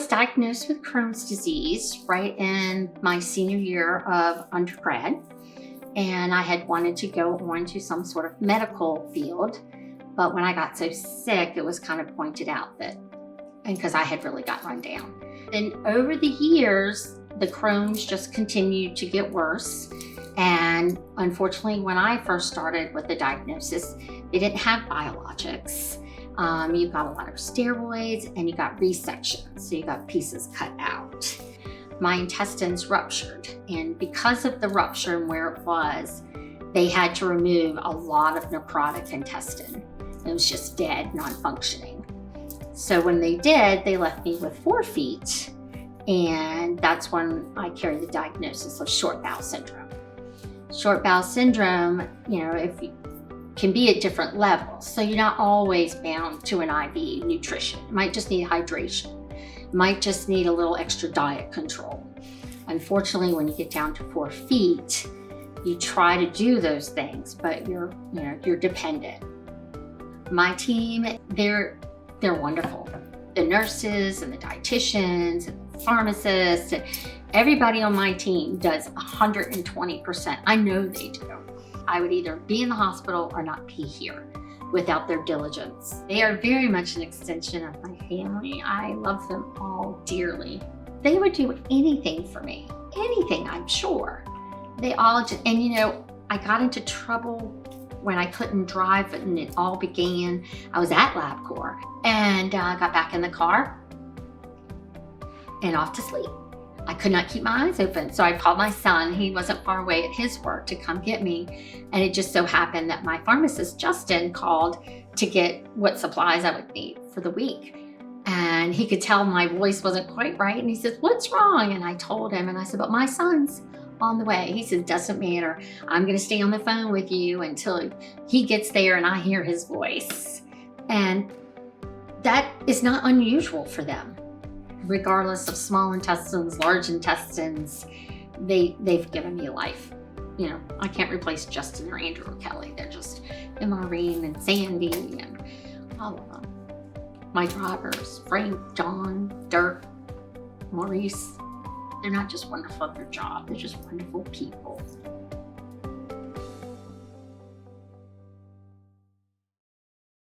was diagnosed with Crohn's disease right in my senior year of undergrad. And I had wanted to go on to some sort of medical field. But when I got so sick, it was kind of pointed out that, and because I had really got run down. And over the years, the Crohn's just continued to get worse. And unfortunately, when I first started with the diagnosis, they didn't have biologics. You got a lot of steroids and you got resections, so you got pieces cut out. My intestines ruptured, and because of the rupture and where it was, they had to remove a lot of necrotic intestine. It was just dead, non-functioning. So when they did, they left me with 4 feet, and that's when I carried the diagnosis of short bowel syndrome. Short bowel syndrome, can be at different levels. So you're not always bound to an IV nutrition. You might just need hydration. You might just need a little extra diet control. Unfortunately, when you get down to 4 feet, you try to do those things, but you're dependent. My team, they're wonderful. The nurses and the dietitians and the pharmacists, and everybody on my team does 120%. I know they do. I would either be in the hospital or not be here without their diligence. They are very much an extension of my family. I love them all dearly. They would do anything for me, anything, I'm sure. They all just, I got into trouble when I couldn't drive, and it all began. I was at LabCorp and got back in the car and off to sleep. I could not keep my eyes open. So I called my son. He wasn't far away at his work to come get me. And it just so happened that my pharmacist, Justin, called to get what supplies I would need for the week. And he could tell my voice wasn't quite right. And he said, "What's wrong?" And I told him, and I said, "But my son's on the way." He said, "Doesn't matter. I'm going to stay on the phone with you until he gets there and I hear his voice." And that is not unusual for them. Regardless of small intestines, large intestines, they've given me life. I can't replace Justin or Andrew or Kelly. They're just, and Maureen and Sandy and all of them. My drivers, Frank, John, Dirk, Maurice, they're not just wonderful at their job, they're just wonderful people.